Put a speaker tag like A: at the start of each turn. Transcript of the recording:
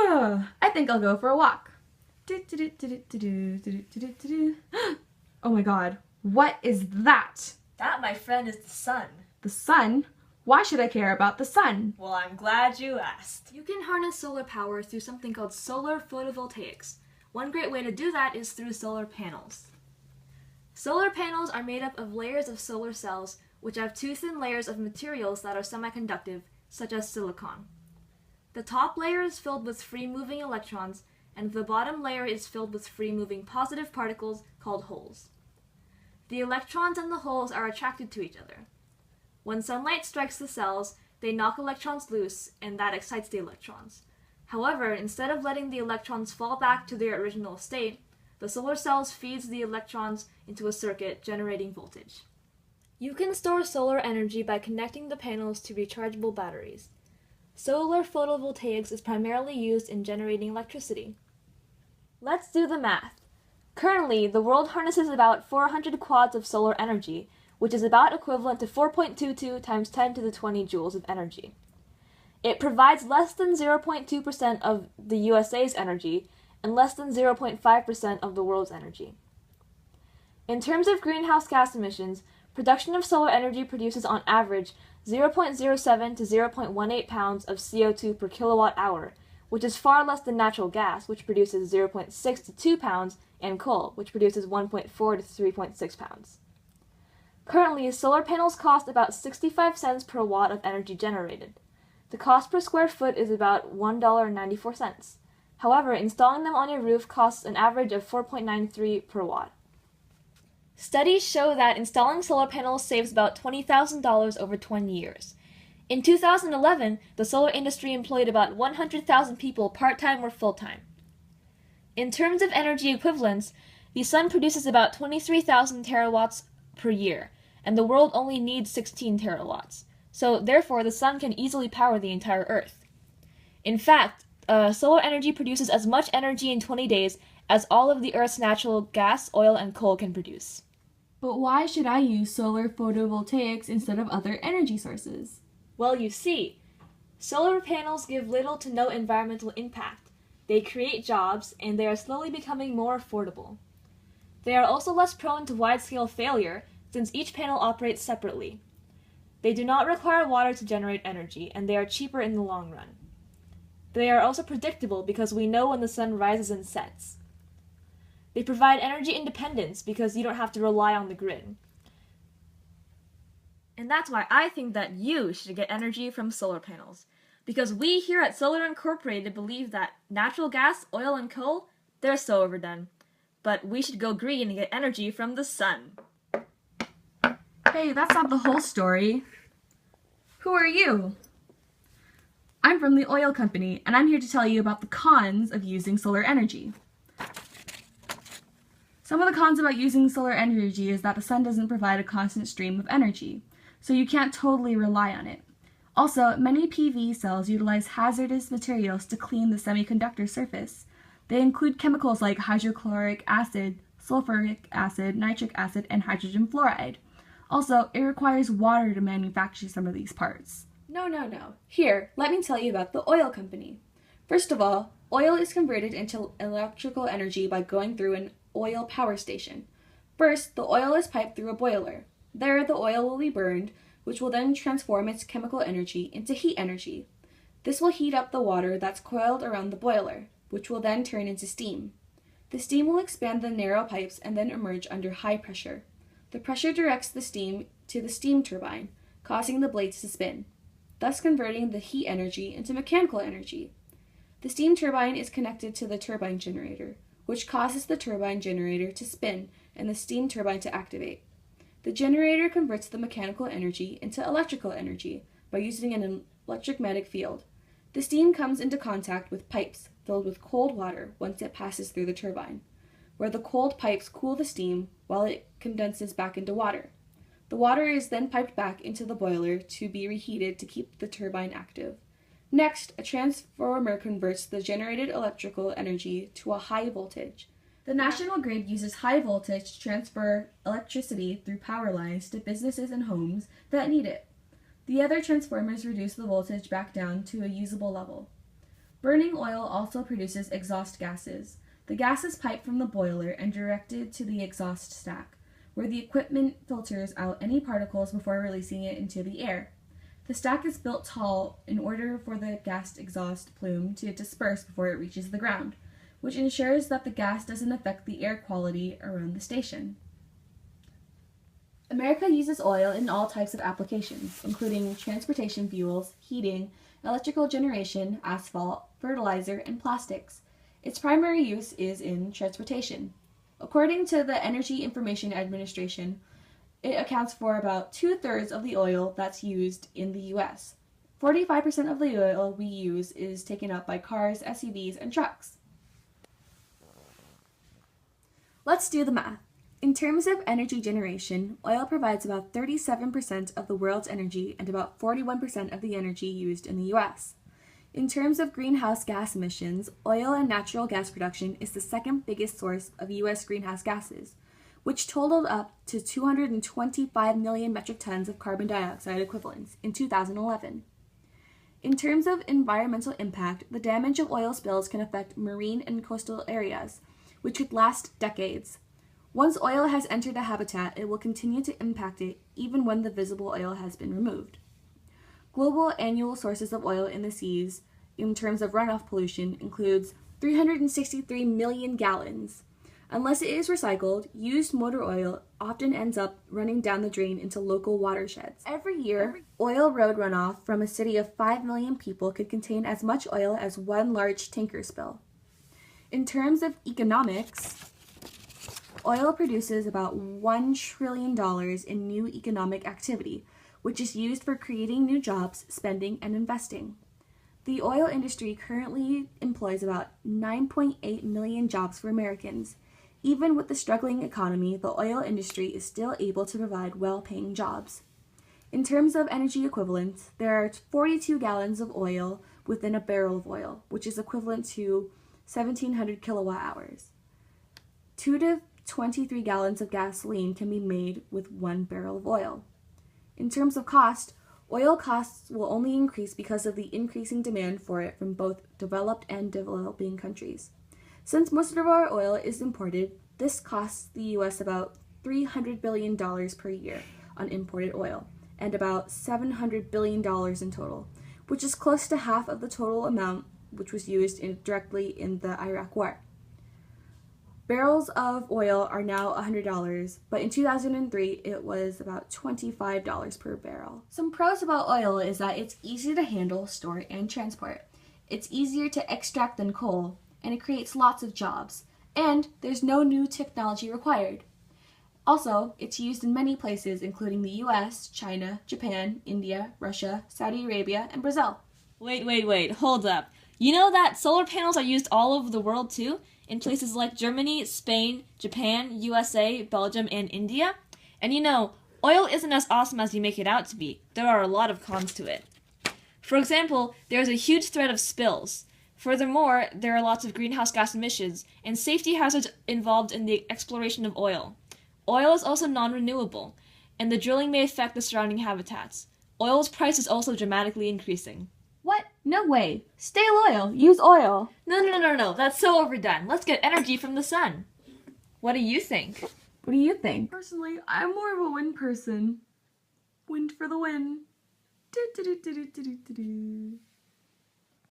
A: I think I'll go for a walk. Oh my god, what is that?
B: That, my friend, is the sun.
A: The sun? Why should I care about the sun?
B: Well, I'm glad you asked.
C: You can harness solar power through something called solar photovoltaics. One great way to do that is through solar panels. Solar panels are made up of layers of solar cells, which have two thin layers of materials that are semiconductive, such as silicon. The top layer is filled with free-moving electrons, and the bottom layer is filled with free-moving positive particles called holes. The electrons and the holes are attracted to each other. When sunlight strikes the cells, they knock electrons loose, and that excites the electrons. However, instead of letting the electrons fall back to their original state, the solar cells feeds the electrons into a circuit, generating voltage. You can store solar energy by connecting the panels to rechargeable batteries. Solar photovoltaics is primarily used in generating electricity. Let's do the math. Currently, the world harnesses about 400 quads of solar energy, which is about equivalent to 4.22 times 10 to the 20 joules of energy. It provides less than 0.2% of the USA's energy and less than 0.5% of the world's energy. In terms of greenhouse gas emissions, production of solar energy produces on average 0.07 to 0.18 pounds of CO2 per kilowatt hour, which is far less than natural gas, which produces 0.6 to 2 pounds, and coal, which produces 1.4 to 3.6 pounds. Currently, solar panels cost about 65 cents per watt of energy generated. The cost per square foot is about $1.94. However, installing them on your roof costs an average of $4.93 per watt. Studies show that installing solar panels saves about $20,000 over 20 years. In 2011, the solar industry employed about 100,000 people part-time or full-time. In terms of energy equivalence, the sun produces about 23,000 terawatts per year, and the world only needs 16 terawatts. So, therefore, the sun can easily power the entire Earth. In fact, solar energy produces as much energy in 20 days as all of the Earth's natural gas, oil, and coal can produce.
A: But why should I use solar photovoltaics instead of other energy sources?
C: Well, you see, solar panels give little to no environmental impact. They create jobs, and they are slowly becoming more affordable. They are also less prone to wide-scale failure, since each panel operates separately. They do not require water to generate energy, and they are cheaper in the long run. They are also predictable because we know when the sun rises and sets. They provide energy independence because you don't have to rely on the grid. And that's why I think that you should get energy from solar panels. Because we here at Solar Incorporated believe that natural gas, oil, and coal, they're so overdone. But we should go green and get energy from the sun.
A: Hey, that's not the whole story. Who are you? I'm from the oil company, and I'm here to tell you about the cons of using solar energy. Some of the cons about using solar energy is that the sun doesn't provide a constant stream of energy, so you can't totally rely on it. Also, many PV cells utilize hazardous materials to clean the semiconductor surface. They include chemicals like hydrochloric acid, sulfuric acid, nitric acid, and hydrogen fluoride. Also, it requires water to manufacture some of these parts. No. Here, let me tell you about the oil company. First of all, oil is converted into electrical energy by going through an oil power station. First, the oil is piped through a boiler. There, the oil will be burned, which will then transform its chemical energy into heat energy. This will heat up the water that's coiled around the boiler, which will then turn into steam. The steam will expand the narrow pipes and then emerge under high pressure. The pressure directs the steam to the steam turbine, causing the blades to spin, thus converting the heat energy into mechanical energy. The steam turbine is connected to the turbine generator, which causes the turbine generator to spin and the steam turbine to activate. The generator converts the mechanical energy into electrical energy by using an electromagnetic field. The steam comes into contact with pipes filled with cold water once it passes through the turbine, where the cold pipes cool the steam while it condenses back into water. The water is then piped back into the boiler to be reheated to keep the turbine active. Next, a transformer converts the generated electrical energy to a high voltage. The national grid uses high voltage to transfer electricity through power lines to businesses and homes that need it. The other transformers reduce the voltage back down to a usable level. Burning oil also produces exhaust gases. The gas is piped from the boiler and directed to the exhaust stack, where the equipment filters out any particles before releasing it into the air. The stack is built tall in order for the gas exhaust plume to disperse before it reaches the ground, which ensures that the gas doesn't affect the air quality around the station. America uses oil in all types of applications, including transportation fuels, heating, electrical generation, asphalt, fertilizer, and plastics. Its primary use is in transportation. According to the Energy Information Administration, it accounts for about 2/3 of the oil that's used in the U.S. 45% of the oil we use is taken up by cars, SUVs, and trucks. Let's do the math. In terms of energy generation, oil provides about 37% of the world's energy and about 41% of the energy used in the U.S. In terms of greenhouse gas emissions, oil and natural gas production is the second biggest source of U.S. greenhouse gases, which totaled up to 225 million metric tons of carbon dioxide equivalents in 2011. In terms of environmental impact, the damage of oil spills can affect marine and coastal areas, which could last decades. Once oil has entered a habitat, it will continue to impact it even when the visible oil has been removed. Global annual sources of oil in the seas, in terms of runoff pollution, includes 363 million gallons. Unless it is recycled, used motor oil often ends up running down the drain into local watersheds. Every year, oil road runoff from a city of 5 million people could contain as much oil as one large tanker spill. In terms of economics, oil produces about $1 trillion in new economic activity, which is used for creating new jobs, spending, and investing. The oil industry currently employs about 9.8 million jobs for Americans. Even with the struggling economy, the oil industry is still able to provide well-paying jobs. In terms of energy equivalents, there are 42 gallons of oil within a barrel of oil, which is equivalent to 1,700 kilowatt hours. 2 to 23 gallons of gasoline can be made with 1 barrel of oil. In terms of cost, oil costs will only increase because of the increasing demand for it from both developed and developing countries. Since most of our oil is imported, this costs the U.S. about $300 billion per year on imported oil, and about $700 billion in total, which is close to half of the total amount which was used directly in the Iraq War. Barrels of oil are now $100, but in 2003 it was about $25 per barrel. Some pros about oil is that it's easy to handle, store, and transport. It's easier to extract than coal, and it creates lots of jobs, and there's no new technology required. Also, it's used in many places, including the US, China, Japan, India, Russia, Saudi Arabia, and Brazil.
B: Wait, hold up. You know that solar panels are used all over the world too? In places like Germany, Spain, Japan, USA, Belgium, and India? And you know, oil isn't as awesome as you make it out to be. There are a lot of cons to it. For example, there is a huge threat of spills. Furthermore, there are lots of greenhouse gas emissions and safety hazards involved in the exploration of oil. Oil is also non-renewable, and the drilling may affect the surrounding habitats. Oil's price is also dramatically increasing.
A: What? No way. Stay loyal. Use oil.
B: No. That's so overdone. Let's get energy from the sun. What do you think?
A: What do you think? Personally, I'm more of a wind person. Wind for the win. Do, do, do, do, do, do, do, do.